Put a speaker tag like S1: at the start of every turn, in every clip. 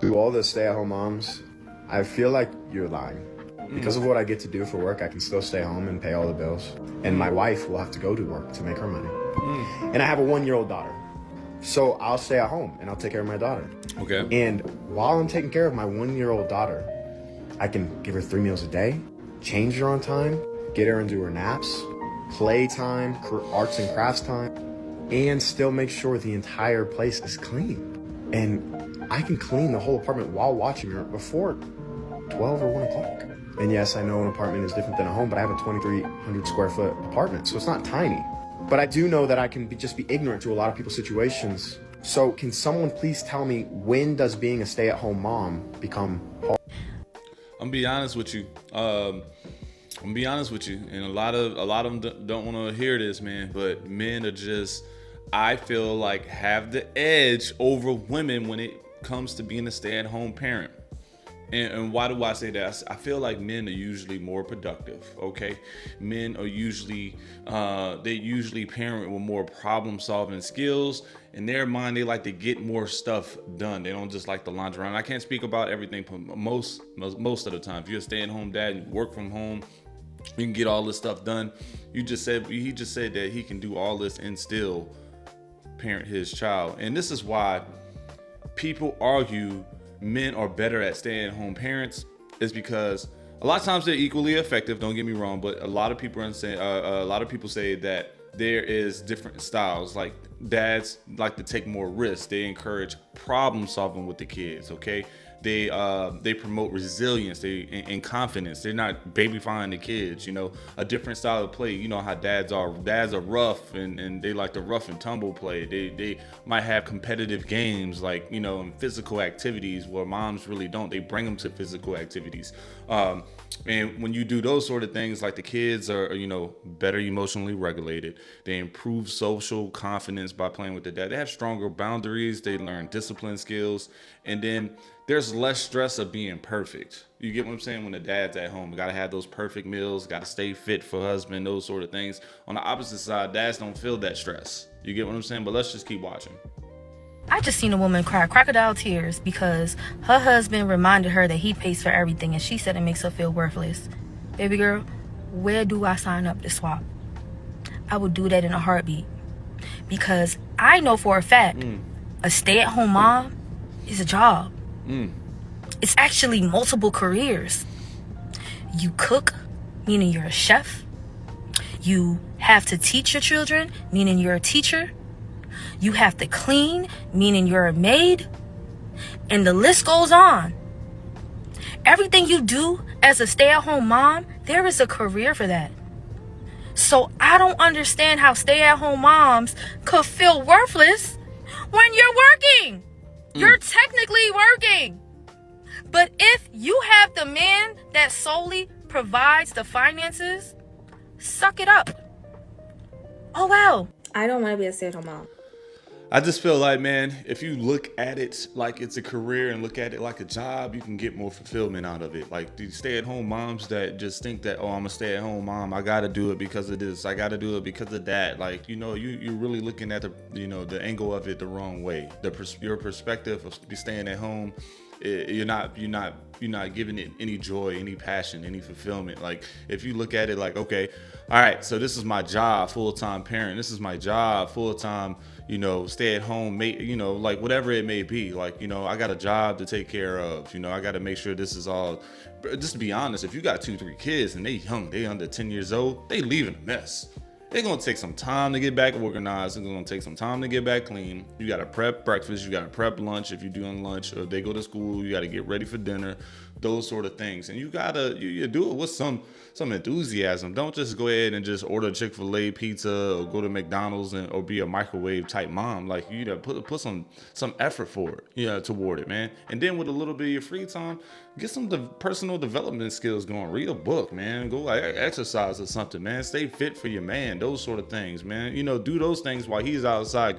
S1: To all the stay-at-home moms, I feel like you're lying. Because of what I get to do for work, I can still stay home and pay all the bills. And my wife will have to go to work to make her money. And I have a 1-year-old daughter. So I'll stay at home and I'll take care of my daughter.
S2: Okay.
S1: And while I'm taking care of my 1-year-old daughter, I can give her 3 meals a day, change her on time, get her into her naps, play time, arts and crafts time, and still make sure the entire place is clean. And I can clean the whole apartment while watching her before 12 or 1 o'clock. And yes, I know an apartment is different than a home, but I have a 2,300 square foot apartment, so it's not tiny. But I do know that I can just be ignorant to a lot of people's situations. So can someone please tell me, when does being a stay-at-home mom become hard?
S2: I'm gonna be honest with you. I'm gonna be honest with you, and a lot of them don't want to hear this, man. But men are just, I feel like, have the edge over women when it comes to being a stay-at-home parent. And why do I say that? I feel like men are usually more productive. Okay, men are usually they usually parent with more problem-solving skills. In their mind, they like to get more stuff done. They don't just like to lounge around. I can't speak about everything, but most of the time, if you're a stay-at-home dad and you work from home, you can get all this stuff done. He just said that he can do all this and still parent his child. And this is why people argue men are better at staying-at-home parents, is because a lot of times they're equally effective. Don't get me wrong, but a lot of people say that there is different styles. Like, dads like to take more risks. They encourage problem solving with the kids. Okay, they promote resilience, and confidence. They're not babyfying the kids. You know, a different style of play. You know how dads are. Dads are rough, and they like to rough and tumble play. They might have competitive games, like, you know, and physical activities, where moms really don't. They bring them to physical activities. And when you do those sort of things, like, the kids are, you know, better emotionally regulated. They improve social confidence by playing with the dad. They have stronger boundaries. They learn discipline skills. And then there's less stress of being perfect. You get what I'm saying? When the dad's at home, you got to have those perfect meals, got to stay fit for husband, those sort of things. On the opposite side, dads don't feel that stress. You get what I'm saying? But let's just keep watching.
S3: I just seen a woman cry crocodile tears because her husband reminded her that he pays for everything, and she said it makes her feel worthless. Baby girl, where do I sign up to swap? I would do that in a heartbeat, because I know for a fact a stay-at-home mom is a job. It's actually multiple careers. You cook, meaning you're a chef. You have to teach your children, meaning you're a teacher. You have to clean, meaning you're a maid. And the list goes on. Everything you do as a stay-at-home mom, there is a career for that. So I don't understand how stay-at-home moms could feel worthless when you're working. You're technically working. But if you have the man that solely provides the finances, suck it up. Oh, well.
S4: I don't want to be a stay-at-home mom.
S2: I just feel like, man, if you look at it like it's a career and look at it like a job, you can get more fulfillment out of it. Like, these stay-at-home moms that just think that, oh, I'm a stay-at-home mom, I gotta do it because of this, I gotta do it because of that. Like, you know, you're really looking at the angle of it the wrong way. Your perspective of staying at home, you're not giving it any joy, any passion, any fulfillment. Like, if you look at it like, okay, all right, so this is my job, full-time parent. This is my job, full-time, you know, stay at home, you know, like, whatever it may be. Like, you know, I got a job to take care of. You know, I got to make sure this is all. Just to be honest, if you got 2-3 kids and they under 10 years old, they leaving a mess. It's going to take some time to get back organized. It's going to take some time to get back clean. You got to prep breakfast. You got to prep lunch if you're doing lunch. Or if they go to school, you got to get ready for dinner. Those sort of things. And you got to you do it with some enthusiasm. Don't just go ahead and just order Chick-fil-A pizza or go to McDonald's or be a microwave type mom. Like, you got to put some effort for it, toward it, man. And then with a little bit of your free time, get some personal development skills going. Read a book, man. Go exercise or something, man. Stay fit for your man. Those sort of things, man. You know, do those things while he's outside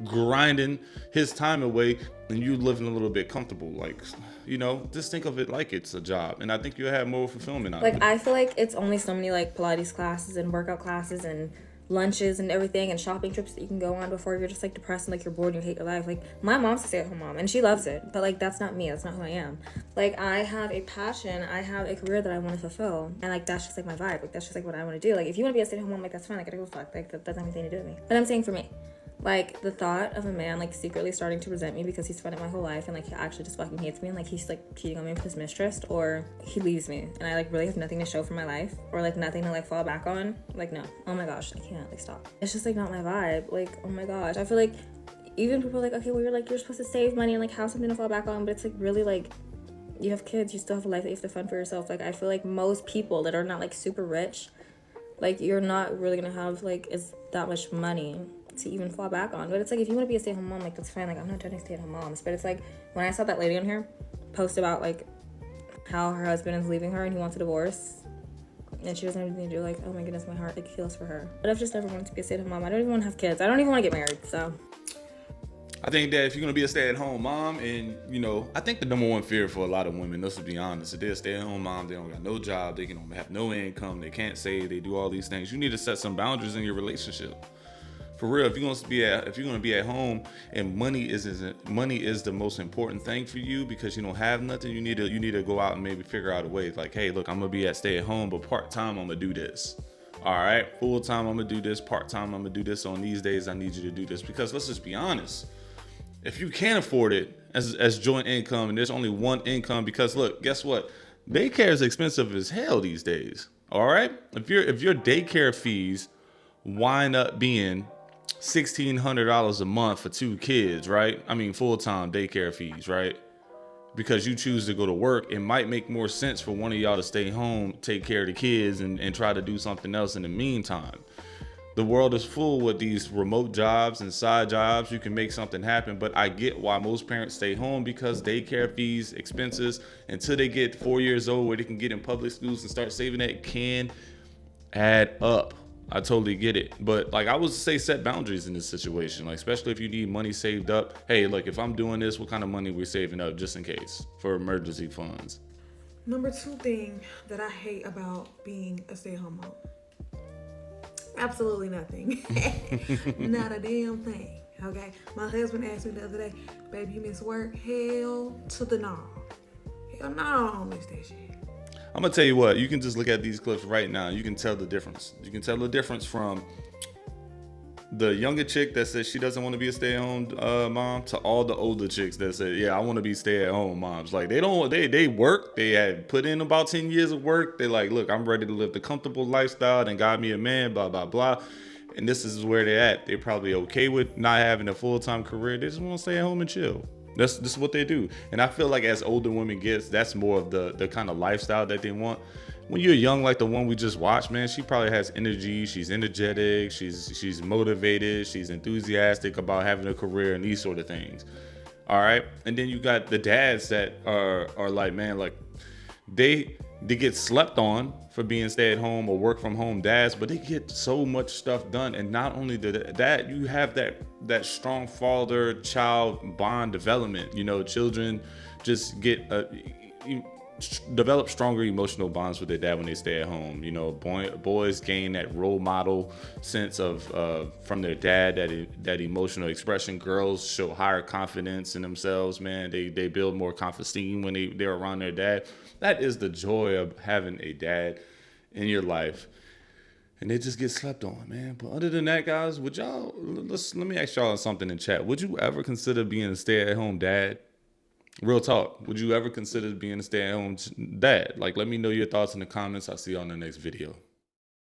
S2: grinding his time away and you living a little bit comfortable. Like, you know, just think of it like it's a job. And I think you'll have more fulfillment out of it.
S4: Like, I feel like it's only so many, like, Pilates classes and workout classes and lunches and everything and shopping trips that you can go on before you're just like depressed and like you're bored and you hate your life. Like my mom's a stay-at-home mom and she loves it, but like that's not me. That's not who I am. Like I have a passion, I have a career that I want to fulfill, and like that's just like my vibe. Like that's just like what I want to do. Like if you want to be a stay-at-home mom, like that's fine. Like I gotta go fuck. Like that doesn't have anything to do with me. But I'm saying for me, like the thought of a man like secretly starting to resent me because he's spent it my whole life and like he actually just fucking hates me and like he's like cheating on me with his mistress, or he leaves me and I like really have nothing to show for my life or like nothing to like fall back on, like no, oh my gosh, I can't, like stop. It's just like not my vibe. Like oh my gosh, I feel like even people are like, okay, well you're supposed to save money and like have something to fall back on, but it's like really like you have kids, you still have a life that you have to fund for yourself. Like I feel like most people that are not like super rich, like you're not really gonna have like is that much money to even fall back on. But it's like if you want to be a stay-at-home mom, like that's fine. Like I'm not judging stay-at-home moms, but it's like when I saw that lady on here post about like how her husband is leaving her and he wants a divorce and she doesn't have anything to do, like oh my goodness, my heart like feels for her. But I've just never wanted to be a stay-at-home mom. I don't even want to have kids. I don't even want to get married. So
S2: I think that if you're gonna be a stay-at-home mom, and I think the number one fear for a lot of women, let's be honest, if they're a stay-at-home mom, they don't got no job, they can have no income, they can't save, they do all these things. You need to set some boundaries in your relationship. For real, if you're gonna be at home and money is the most important thing for you because you don't have nothing, you need to go out and maybe figure out a way. Like, hey, look, I'm gonna be at stay at home, but part time I'm gonna do this. All right, full time I'm gonna do this, part time I'm gonna do this. On these days I need you to do this, because let's just be honest. If you can't afford it as joint income and there's only one income, because look, guess what? Daycare is expensive as hell these days. All right, if your daycare fees wind up being $1,600 a month for 2 kids, right? I mean, full-time daycare fees, right? Because you choose to go to work, it might make more sense for one of y'all to stay home, take care of the kids, and try to do something else in the meantime. The world is full with these remote jobs and side jobs. You can make something happen, but I get why most parents stay home, because daycare fees, expenses, until they get 4 years old where they can get in public schools and start saving that, can add up. I totally get it. But like I would say, set boundaries in this situation, like especially if you need money saved up. Hey, look, if I'm doing this, what kind of money we're saving up just in case for emergency funds?
S5: Number 2 thing that I hate about being a stay-at-home mom. Absolutely nothing. Not a damn thing. Okay. My husband asked me the other day, baby, you miss work? Hell to the no. Hell no, I don't miss that shit.
S2: I'm gonna tell you what, you can just look at these clips right now. You can tell the difference. You can tell the difference from the younger chick that says she doesn't want to be a stay-at-home mom to all the older chicks that say, yeah, I want to be stay-at-home moms. Like they work. They had put in about 10 years of work. They like, look, I'm ready to live the comfortable lifestyle and got me a man, blah, blah, blah. And this is where they're at. They're probably okay with not having a full-time career. They just want to stay at home and chill. This is what they do. And I feel like as older women gets, that's more of the kind of lifestyle that they want. When you're young, like the one we just watched, man, she probably has energy. She's energetic. She's motivated. She's enthusiastic about having a career and these sort of things. All right. And then you got the dads that are like, man, like they get slept on for being stay at home or work from home dads, but they get so much stuff done. And not only that, you have that strong father child bond development. Children just get develop stronger emotional bonds with their dad when they stay at home. Boys gain that role model sense of from their dad, that emotional expression. Girls show higher confidence in themselves, man. They build more self-esteem when they're around their dad. That is the joy of having a dad in your life. And they just get slept on, man. But other than that, guys, let me ask y'all something in chat. Would you ever consider being a stay-at-home dad? Real talk. Would you ever consider being a stay-at-home dad? Like, let me know your thoughts in the comments. I'll see you on the next video.